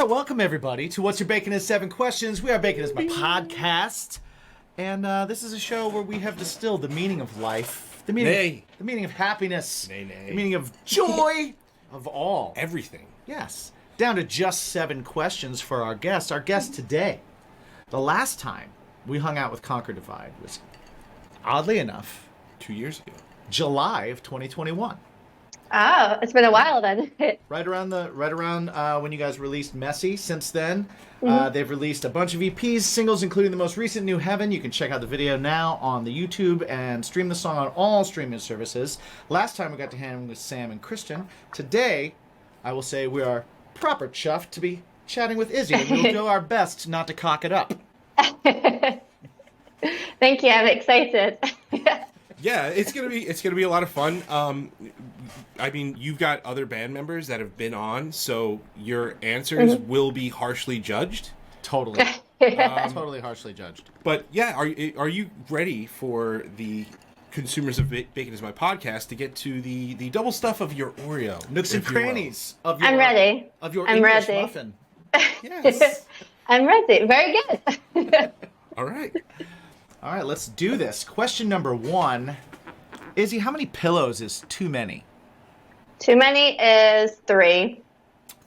welcome everybody to What's Your Bacon is 7 Questions. We are Bacon is My Podcast. And this is a show where we have distilled the meaning of life, the meaning of happiness, the meaning of joy, of all. Everything. Yes. Down to just 7 questions for our guest. Our guest today. The last time we hung out with Conquer Divide was, oddly enough, 2 years ago. July of 2021. Oh, it's been a while then. right around when you guys released Messy. Since then, they've released a bunch of EPs, singles, including the most recent New Heaven. You can check out the video now on the YouTube and stream the song on all streaming services. Last time we got to hang with Sam and Christian. Today, I will say we are proper chuffed to be chatting with Izzy, and we'll do our best not to cock it up. Thank you. I'm excited. Yeah, it's gonna be a lot of fun. I mean, you've got other band members that have been on, so your answers will be harshly judged. Totally, totally harshly judged. But yeah, are you ready for the consumers of Bacon is My Podcast to get to the double stuff of your Oreo, nooks and crannies of your? I'm ready. Of your I'm English ready. muffin. Yes. I'm ready. Very good. All right. All right, let's do this. Question number 1. Izzy, how many pillows is too many? Too many is 3.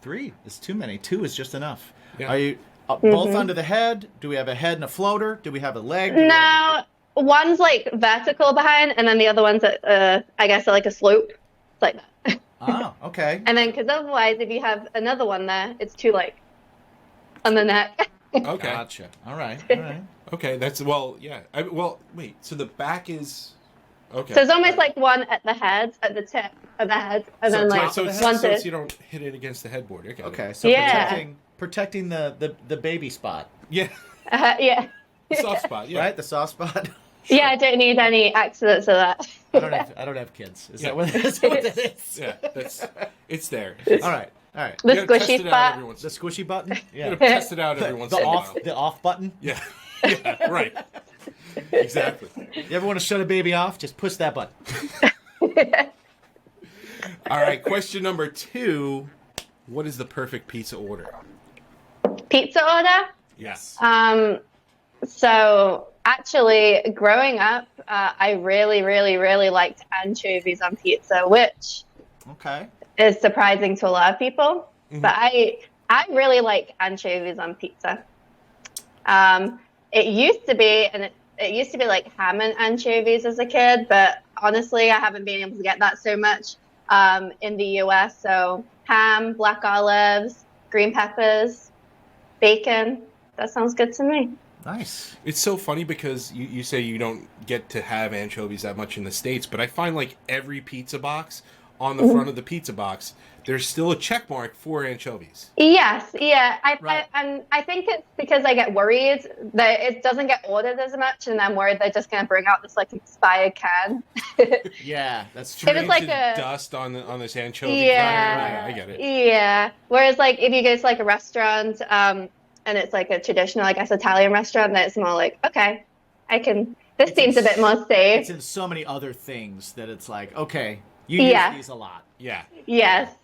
3 is too many. 2 is just enough. Yeah. Are you both under the head? Do we have a head and a floater? Do we have a leg? No, one's like vertical behind, and then the other one's at, I guess, like a slope. It's like that. Oh, okay. And then, because otherwise, if you have another one there, it's too like on the neck. Okay. Gotcha. All right. All right. Okay. That's yeah. Wait. So the back is okay. So it's almost like one at the head, at the tip of the head, and then like so one so you don't hit it against the headboard. Okay. Okay. So Yeah. protecting the baby spot. Yeah. yeah. The soft spot. Yeah. Right. The soft spot. Yeah, I don't need any accidents of that. I don't have kids. Is that what that is? Yeah. It's there. All right. All right. The You gotta test squishy it out spot. every once- The squishy button. You Yeah. gotta test it out every once in a while. The off button. Yeah. Yeah. Right. Exactly. You ever want to shut a baby off? Just push that button. All right. Question number 2. What is the perfect pizza order? Pizza order? Yes. So actually, growing up, I really, really, really liked anchovies on pizza, which Okay. is surprising to a lot of people. But I really like anchovies on pizza. It used to be, and it used to be like ham and anchovies as a kid, but honestly, I haven't been able to get that so much in the US. So ham, black olives, green peppers, bacon. That sounds good to me. Nice. It's so funny because you say you don't get to have anchovies that much in the States, but I find like every pizza box on the front of the pizza box, there's still a check mark for anchovies. Yes, yeah. Right. I think it's because I get worried that it doesn't get ordered as much, and I'm worried they're just going to bring out this like expired can. Yeah, that's It true. was like Painted a- dust on this anchovy. Yeah. I get it. Yeah. Whereas like if you go to like a restaurant, and it's like a traditional, I guess, Italian restaurant, then it's more like, okay, this seems a bit more safe. It's in so many other things that it's like, okay, you use these a lot. Yeah. Yes,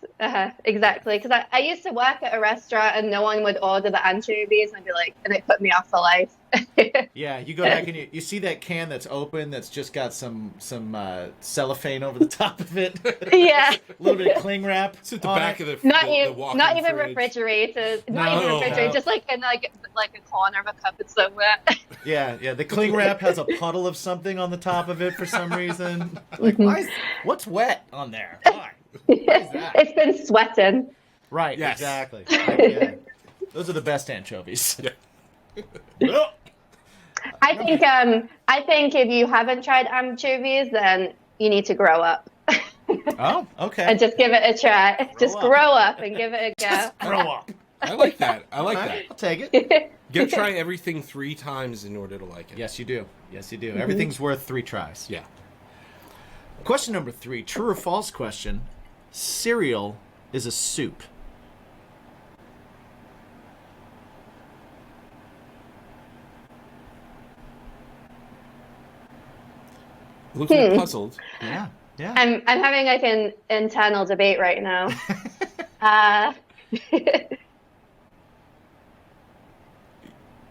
exactly. Because I used to work at a restaurant and no one would order the anchovies, and I'd be like, and it put me off for life. Yeah, you go back and you see that can that's open that's just got some cellophane over the top of it. Yeah. A little bit of cling wrap. It's at the on back it. of the Not walk-in even fridge. refrigerated. Not No, even refrigerated. no. Just like in like a corner of a cupboard somewhere. Yeah. The cling wrap has a puddle of something on the top of it for some reason. Like, what's wet on there? Why? What is that? It's been sweating. Right, Yes. exactly. Yeah. Those are the best anchovies. Yeah. I think if you haven't tried anchovies, then you need to grow up Oh, okay. and just give it a try. Just up. grow up and give it a go. Grow up. I like that. I like All that. right, I'll take it. You gotta try everything 3 times in order to like it. Yes, you do. Yes, you do. Everything's worth 3 tries. Yeah. Question number 3, true or false question. Cereal is a soup. Looks like puzzled. Yeah. Yeah. I'm having like an internal debate right now.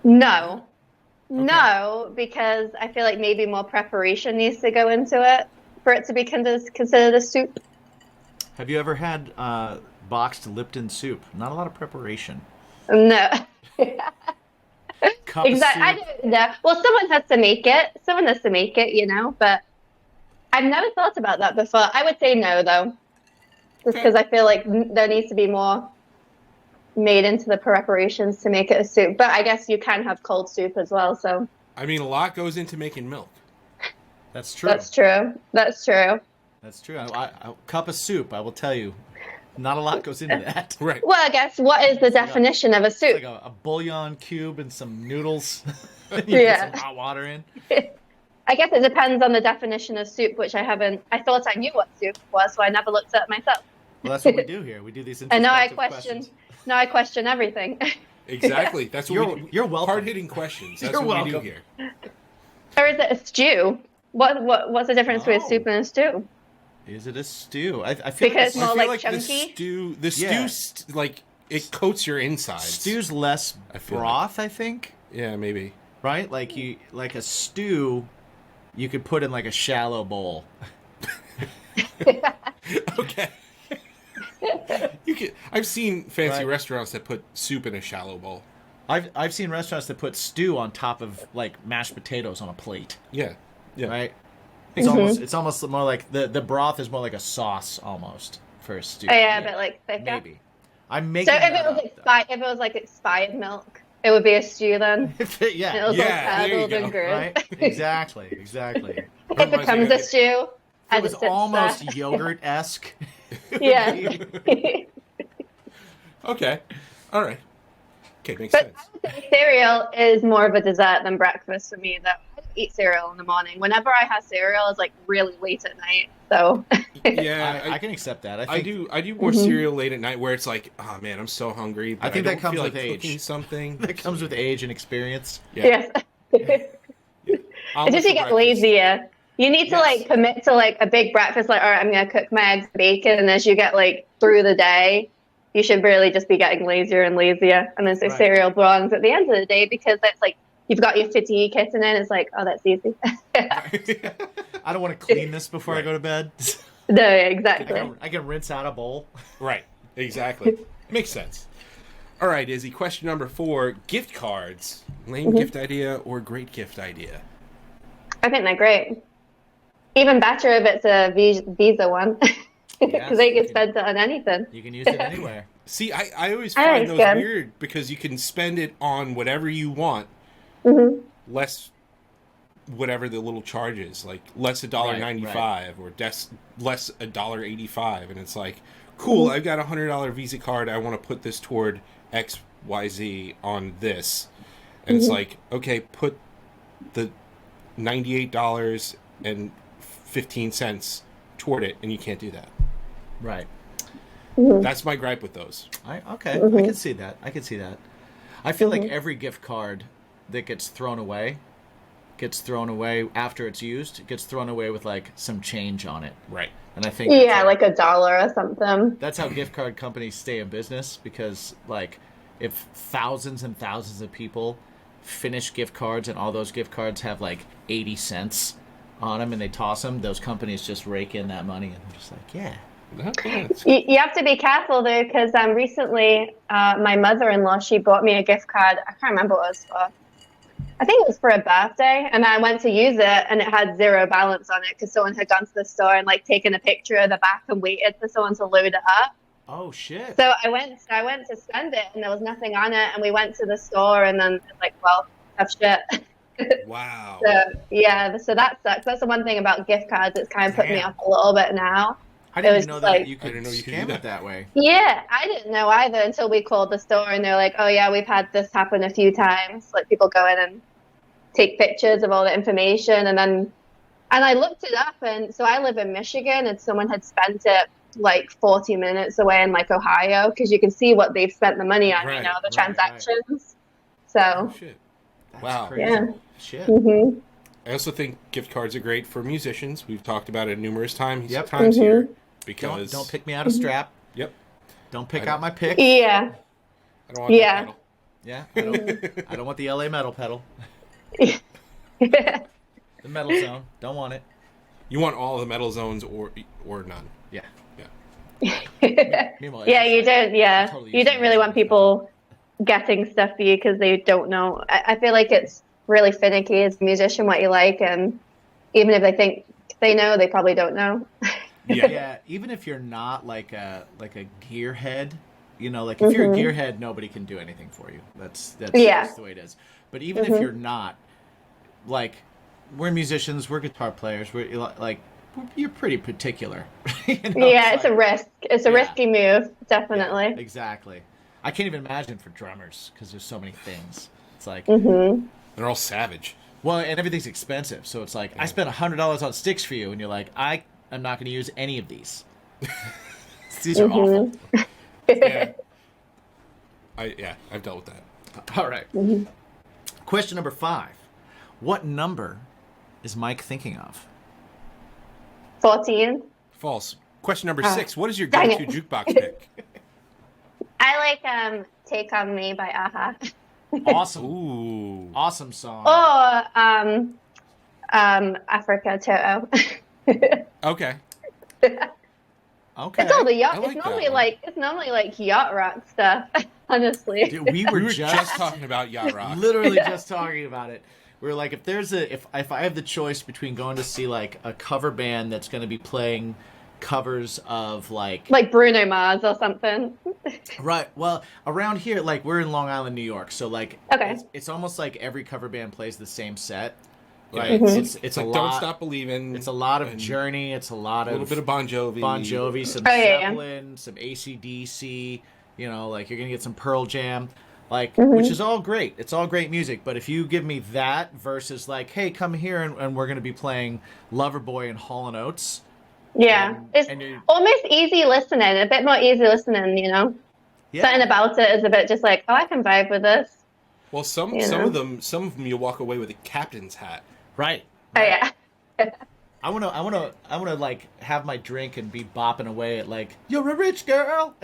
No. No, because I feel like maybe more preparation needs to go into it for it to be considered a soup. Have you ever had boxed Lipton soup? Not a lot of preparation. No. Cup of Exactly. I soup. don't know. Well, someone has to make it. Someone has to make it, but I've never thought about that before. I would say no, though, just because I feel like there needs to be more made into the preparations to make it a soup. But I guess you can have cold soup as well. So I mean, a lot goes into making milk. That's true. that's true. That's true. That's true. A cup of soup, I will tell you, not a lot goes into that. Right. Well, I guess what is the definition of a soup? It's like a bouillon cube and some noodles. You Yeah. put some hot water in. I guess it depends on the definition of soup, which I haven't. I thought I knew what soup was, so I never looked at it myself. Well, that's what we do here. We do these And now I introspective question. questions. Now I question everything. Exactly. That's what we do. You're welcome. Hard-hitting questions. That's You're what we do welcome. here. Or is it a stew? What's the difference between a soup and a stew? Is it a stew? I feel Because like more I feel like chunky? the stew, Yeah. like it coats your insides. stew's less I feel broth, I think. Yeah, maybe. Right? Like a stew, you could put in like a shallow bowl. Okay. I've seen fancy Right. restaurants that put soup in a shallow bowl. I've seen restaurants that put stew on top of like mashed potatoes on a plate. Yeah. Yeah. Right? It's almost more like the broth is more like a sauce almost for a stew. Oh, yeah, a bit like thicker. Maybe. I'm making So if that it was up, if it was like expired milk, it would be a stew then. though. Yeah. It was Yeah, all there you curdled go, and good. Right? Exactly. Exactly. It becomes a stew. It as was sits there. almost yogurt-esque. Yeah. Okay. All right. Okay, makes But sense. I would say cereal is more of a dessert than breakfast for me. Though I don't eat cereal in the morning. Whenever I have cereal, it's like really late at night. So Yeah, I can accept that. I do more cereal late at night where it's like, oh man, I'm so hungry. But I think don't that comes feel with like age. cooking something. That comes with age and experience. Yeah. yes. Omelet It's just for you get breakfast. lazier. You need to Yes. like commit to like a big breakfast, like, all right, I'm gonna cook my eggs, bacon, and as you get like through the day, you should really just be getting lazier and lazier. And then so Right. cereal belongs at the end of the day because that's like you've got your fatigue kicking in. It's like, oh, that's easy. I don't want to clean this before I go to bed. No, exactly. I can rinse out a bowl. Right. Exactly. Makes sense. All right, Izzy. Question number 4: gift cards. Lame gift idea or great gift idea? I think they're great. Even better if it's a Visa one because Yes, they you can can- spend it on anything. You can use it anywhere. See, I always I find think those it's good. weird because you can spend it on whatever you want, less whatever the little charge is, like less $1.95 or less $1.85, and it's like, cool, I've got $100 Visa card. I want to put this toward XYZ on this, and it's like, okay, put the $98.15 toward it, and you can't do that. Right. That's my gripe with those. I can see that. I can see that. I feel like every gift card that gets thrown away after it's used. It gets thrown away with like some change on it. Right. And I think Yeah, like $1 or something. that's how gift card companies stay in business, because like if thousands and thousands of people finish gift cards and all those gift cards have like 80 cents on them and they toss them, those companies just rake in that money and they're just like, yeah. You have to be careful though, because recently my mother-in-law, she bought me a gift card. I can't remember what it was for. I think it was for a birthday, and I went to use it, and it had zero balance on it because someone had gone to the store and like taken a picture of the back and waited for someone to load it up. Oh shit. So I went to spend it, and there was nothing on it, and we went to the store, and then it's like, well, that's shit. Wow. So yeah, so that sucks. That's the one thing about gift cards. It's kind of put me Damn. off a little bit now. I it didn't was even know like- that you could I didn't know you could scam do it that way. Yeah, I didn't know either until we called the store, and they're like, oh yeah, we've had this happen a few times. Like people go in and take pictures of all the information, and I looked it up, and so I live in Michigan, and someone had spent it like 40 minutes away in like Ohio, because you can see what they've spent the money on, Right, the right. transactions. So Oh, shit. That's Wow. crazy. Yeah. Shit. mhm. I also think gift cards are great for musicians. We've talked about it numerous times Yep. here because Don't pick me out a strap. Yep. Don't pick I out my pick. Yeah, I don't want Yeah. that pedal. Yeah, I don't want the LA metal pedal. The metal zone, don't want it. You want all the metal zones or none. Yeah. Meanwhile, yeah, you don't. Yeah, totally you don't really want people getting stuff for you because they don't know. I feel like it's really finicky as a musician what you like, and even if they think they know, they probably don't know. Yeah. Even if you're not like a gearhead, you know, like if you're a gearhead, nobody can do anything for you. That's just the way it is. But even if you're not, like, we're musicians, we're guitar players, you're pretty particular. You know? Yeah, it's a risk. It's a risky move, definitely. Yeah, exactly. I can't even imagine for drummers because there's so many things. It's like they're all savage. Well, and everything's expensive, so it's like I spent $100 on sticks for you, and you're like, I am not going to use any of these. These are awful. I've dealt with that. All right. Question number 5. What number is Mike thinking of? 14. False. Question number 6. What is your go-to jukebox pick? I like "Take on Me" by Aha. Awesome. Ooh. Awesome song. Or Africa Toto. Okay. Okay. It's all the yacht. Like it's normally like yacht rock stuff. Honestly. Dude, we were just talking about yacht rock. Literally just talking about it. We were like, if I have the choice between going to see like a cover band that's going to be playing covers of like Bruno Mars or something. Right. Well, around here, like we're in Long Island, New York, so like it's almost like every cover band plays the same set. Right. It's like a lot. Don't Stop Believing. It's a lot of Journey. It's a lot of a little bit of Bon Jovi, some Zeppelin, some AC/DC. You know, like you're gonna get some Pearl Jam, like which is all great. It's all great music. But if you give me that versus like, hey, come here and we're gonna be playing Loverboy and Hall & Oates. Yeah, it's almost easy listening. A bit more easy listening, you know. Yeah. Something about it is a bit just like, oh, I can vibe with this. Well, some of them you'll walk away with a captain's hat. Right. Oh yeah. I wanna like have my drink and be bopping away at like, you're a rich girl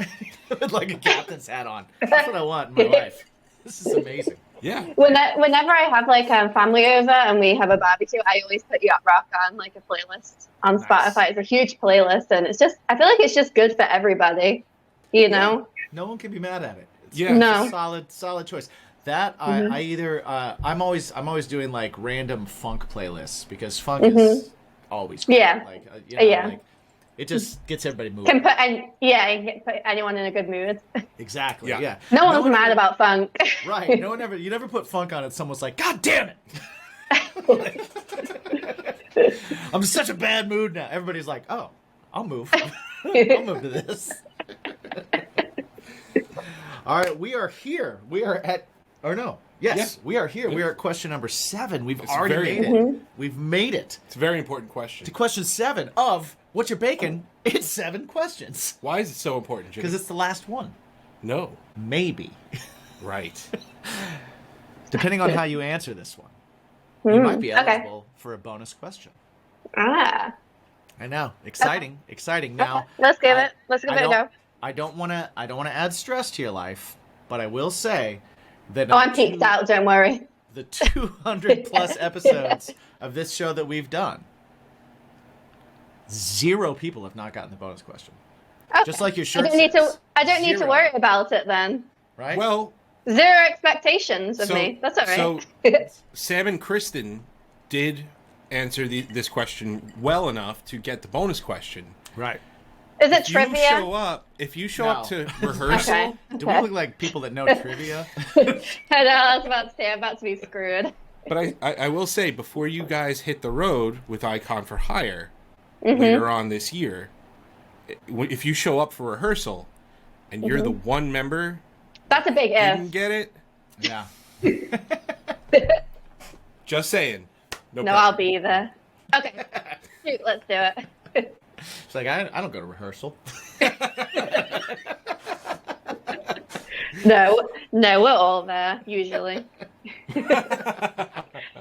with like a captain's hat on. That's what I want in my life. This is amazing. Yeah. Whenever I have like family over and we have a barbecue, I always put yacht rock on like a playlist on Spotify. It's a huge playlist, and I feel like it's just good for everybody. You know. No one can be mad at it. It's a solid choice. That I either I'm always doing like random funk playlists because funk is always cool. Like like it just gets everybody moving. You can put anyone in a good mood. Exactly. Yeah. No one's mad about funk. Right. You never put funk on it. Someone's like, God damn it! I'm in such a bad mood now. Everybody's like, oh, I'll move. I'll move to this. All right, we are here. We are at. Or no. Yes, we are here. We are at question number 7. We've already made it. We've made it. It's a very important question. To question 7 of What You're Baking. It's 7 questions. Why is it so important, Jimmy? Because it's the last one. No. Maybe. Right. Depending on how you answer this one. You might be eligible for a bonus question. Ah. I know. Exciting. Exciting. Now, let's give it a go. I don't want to add stress to your life, but I will say that I'm peaked out, don't worry. The 200 plus episodes of this show that we've done, 0 people have not gotten the bonus question. Okay. Just like your shirt. I don't need to worry about it then. Right? Well, 0 expectations of me. That's all right. So Sam and Kristen did answer this question well enough to get the bonus question. Right. Is it trivia? If you show up to rehearsal, Okay. Do we look like people that know trivia? I know, I was about to say, I'm about to be screwed. But I will say, before you guys hit the road with Icon for Hire later on this year, if you show up for rehearsal and you're the one member that's a big if. Didn't get it? Yeah. Just saying. No, I'll be there. Okay. Shoot, let's do it. It's like, I don't go to rehearsal. No, we're all there, usually.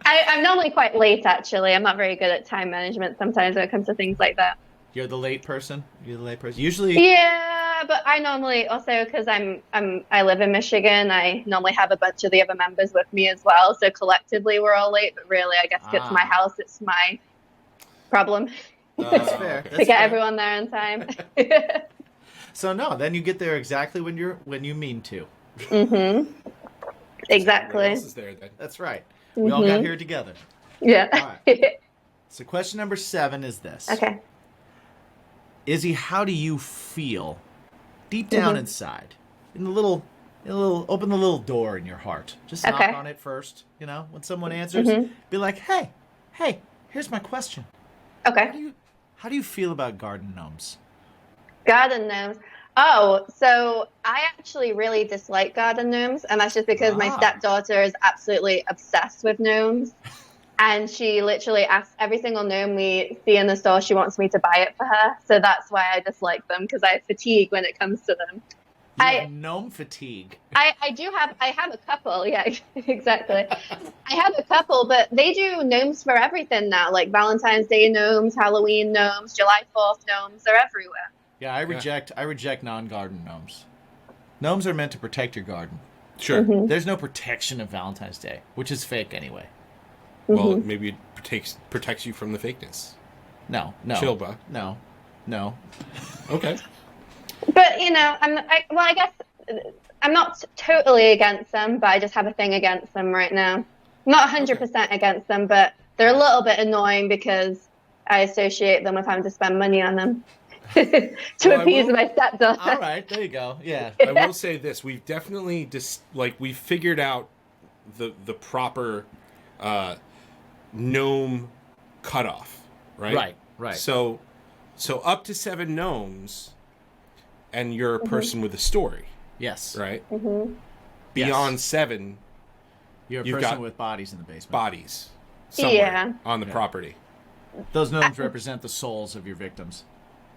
I'm normally quite late, actually. I'm not very good at time management sometimes when it comes to things like that. You're the late person. Usually. Yeah, but I normally also, because I live in Michigan, I normally have a bunch of the other members with me as well. So collectively, we're all late. But really, I guess it's my house. It's my problem That's fair. to get everyone there in time. So no, then you get there exactly when you mean to. Mm-hmm. Exactly. Everyone else is there then. That's right. We all got here together. Yeah. All right. So question number 7 is this. Okay. Izzy, how do you feel deep down inside? Open the little door in your heart. Just knock on it first, when someone answers, be like, hey, here's my question. Okay. How do you feel about garden gnomes? Garden gnomes. Oh, so I actually really dislike garden gnomes, and that's just because my stepdaughter is absolutely obsessed with gnomes. And she literally asks every single gnome we see in the store, she wants me to buy it for her. So that's why I dislike them, because I have fatigue when it comes to them. You have gnome fatigue. I have a couple, yeah, exactly. I have a couple, but they do gnomes for everything now, like Valentine's Day gnomes, Halloween gnomes, July 4th gnomes, they're everywhere. Yeah, I reject non-garden gnomes. Gnomes are meant to protect your garden. Sure. There's no protection of Valentine's Day, which is fake anyway. Well, maybe it protects you from the fakeness. No. Chilba. No. Okay. But, I guess I'm not totally against them, but I just have a thing against them right now. I'm not 100% against them, but they're a little bit annoying because I associate them with having to spend money on them to appease my stepdaughter. All right, there you go. Yeah. I will say this. We've definitely we've figured out the proper gnome cutoff, right? Right. So up to 7 gnomes, and you're a person with a story. Yes. Right? Beyond 7, you're a you've person got with bodies in the basement. Bodies somewhere on the property. Those gnomes represent the souls of your victims.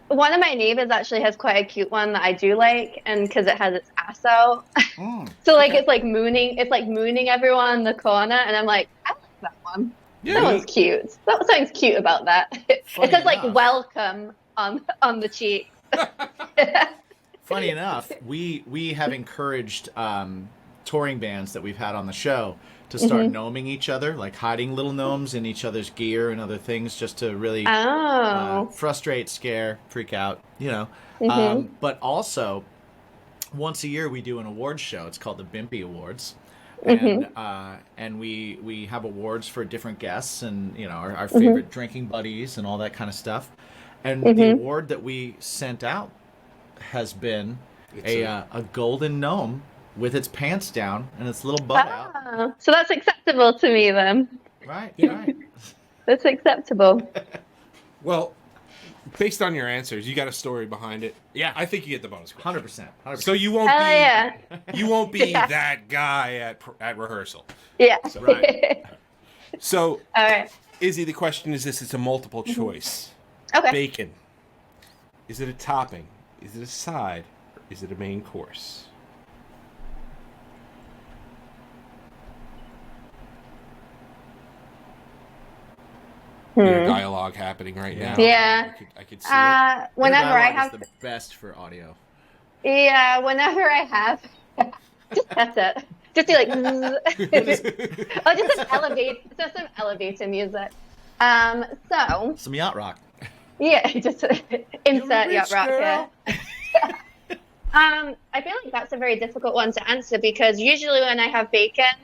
One of my neighbors actually has quite a cute one that I do like, and because it has its ass out. So it's like mooning everyone in the corner, and I'm like, I like that one. Yeah. That one's cute. Something's cute about that. It says like welcome on the cheek. Funny enough, we have encouraged touring bands that we've had on the show to start gnoming each other, like hiding little gnomes in each other's gear and other things, just to really frustrate, scare, freak out, But also, once a year we do an awards show. It's called the BIMP Awards. And we have awards for different guests and our favorite drinking buddies and all that kind of stuff. And the award that we sent out has been a golden gnome with its pants down and its little butt out. So that's acceptable to me then. Right. That's acceptable. Well, based on your answers, you got a story behind it. Yeah, I think you get the bonus question. 100%. So you won't be that guy at rehearsal. Yeah. So, right. So, all right. Izzy, the question is this: it's a multiple choice. Okay. Bacon. Is it a topping? Is it a side? Or is it a main course? Dialogue happening right now. Yeah. I could see it. Whenever I have the best for audio. Yeah, whenever I have just that's it. Just do like just some elevator music. Some yacht rock. Yeah, just insert yacht rock here. I feel like that's a very difficult one to answer because usually when I have bacon,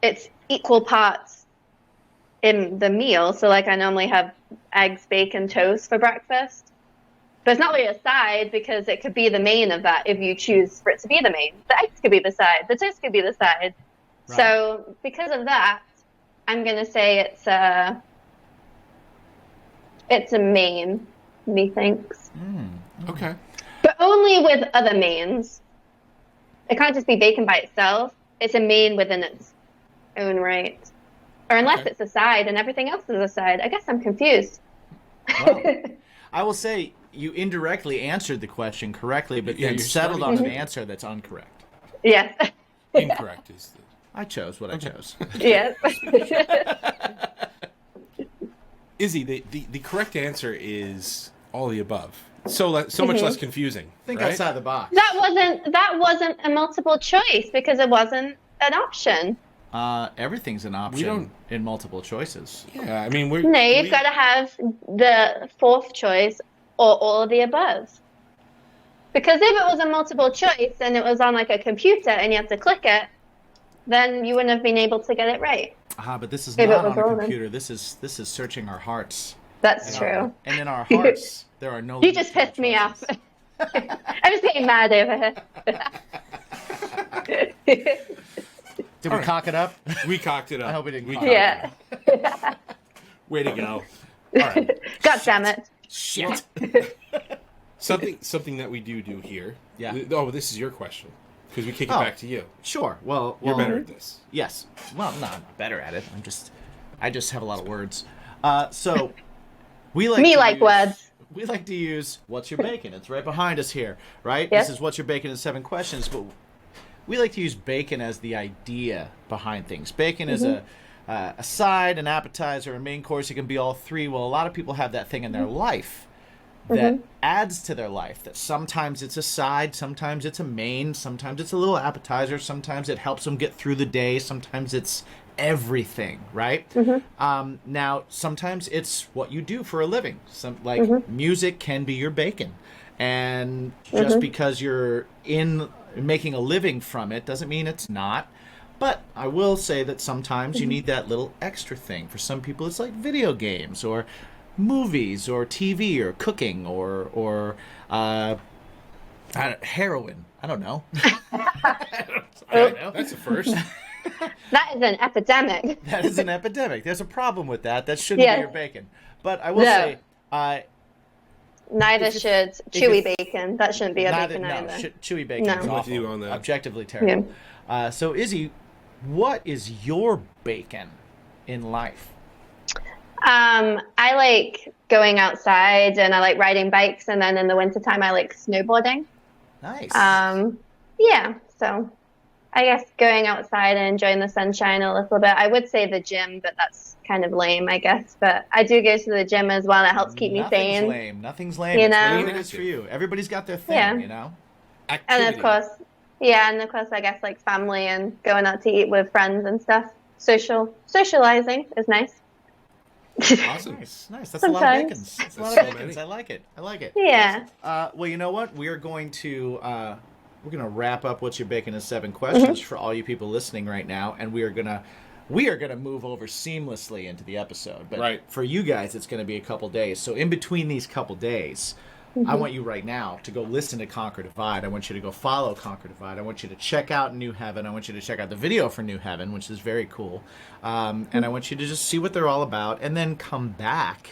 it's equal parts in the meal. So like I normally have eggs, bacon, toast for breakfast. But it's not really a side because it could be the main of that if you choose for it to be the main. The eggs could be the side. The toast could be the side. Right. So because of that, I'm going to say it's a main, methinks. Okay. But only with other mains. It can't just be bacon by itself. It's a main within its own right. Or unless it's a side and everything else is a side. I guess I'm confused. Well, I will say you indirectly answered the question correctly, but then settled on an answer that's incorrect. Yes. Incorrect is the... I chose what I chose. Yes. Izzy, the correct answer is all the above. So much less confusing. Think right? outside the box. That wasn't a multiple choice because it wasn't an option. Everything's an option in multiple choices. Yeah, I mean, you've got to have the fourth choice or all of the above. Because if it was a multiple choice and it was on like a computer and you had to click it, then you wouldn't have been able to get it right. But this is not on a computer. This is searching our hearts. That's true. And in our hearts, there are no. You just pissed me off. I'm just getting mad over here. Did we cock it up? We cocked it up. I hope we didn't. Yeah. Way to go! All right. God damn it! Shit. Something that we do here. Yeah. Oh, this is your question because we kick it back to you. Sure. Well, you're better at this. Yes. Well, no, I'm not better at it. I just have a lot of words. So we like words. We like to use "What's your bacon?" It's right behind us here, right? Yes. This is "What's your bacon?" in 7 questions, but we like to use bacon as the idea behind things. Bacon is a side, an appetizer, a main course. It can be all three. Well, a lot of people have that thing in their life that adds to their life. That sometimes it's a side, sometimes it's a main, sometimes it's a little appetizer, sometimes it helps them get through the day, sometimes it's everything, right? Now, sometimes it's what you do for a living. Music can be your bacon. And just because you're making a living from it doesn't mean it's not. But I will say that sometimes you need that little extra thing. For some people, it's like video games or movies or TV or cooking or heroin. I don't know. That's a first. That is an epidemic. That is an epidemic. There's a problem with that. That shouldn't be your bacon. But I will say... neither should chewy bacon. That shouldn't be a bacon either. Chewy bacon is awful. On that. Objectively terrible. Yeah. So, Izzy, what is your bacon in life? I like going outside and I like riding bikes, and then in the wintertime I like snowboarding. Nice. Yeah, so I guess going outside and enjoying the sunshine a little bit. I would say the gym, but that's kind of lame, I guess. But I do go to the gym as well. It helps keep me sane. Nothing's lame. You it's know? what it is for you. Everybody's got their thing, you know? Activity. And of course, I guess like family and going out to eat with friends and stuff. Socializing is nice. Awesome. Nice. That's a lot of bacons. That's a lot of bacons. I like it. Yeah. Well, you know what? We're going to wrap up What's Your Bacon in 7 questions for all you people listening right now, and we are gonna move over seamlessly into the episode. But for you guys, it's gonna be a couple days. So in between these couple days, I want you right now to go listen to Conquer Divide. I want you to go follow Conquer Divide. I want you to check out New Heaven. I want you to check out the video for New Heaven, which is very cool. And I want you to just see what they're all about, and then come back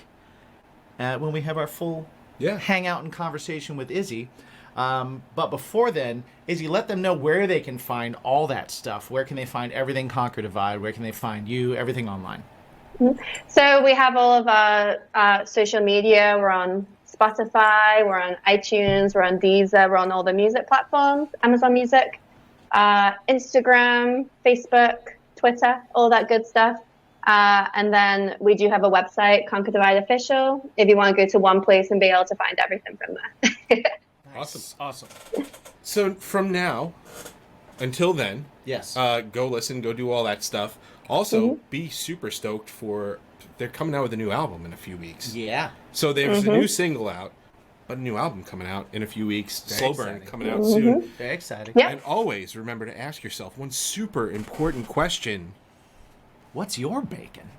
when we have our full hangout and conversation with Izzy. But before then, Izzy, let them know where they can find all that stuff. Where can they find everything Conquer Divide? Where can they find you? Everything online. So we have all of our social media. We're on Spotify, we're on iTunes, we're on Deezer, we're on all the music platforms, Amazon Music, Instagram, Facebook, Twitter, all that good stuff. And then we do have a website, Conquer Divide Official, if you want to go to one place and be able to find everything from there. Awesome. So from now until then, go listen, go do all that stuff. Also, be super stoked for... They're coming out with a new album in a few weeks. Yeah. So there's a new single out, but a new album coming out in a few weeks. Slow Burn coming out soon. Very exciting. Yep. And always remember to ask yourself one super important question. What's your bacon?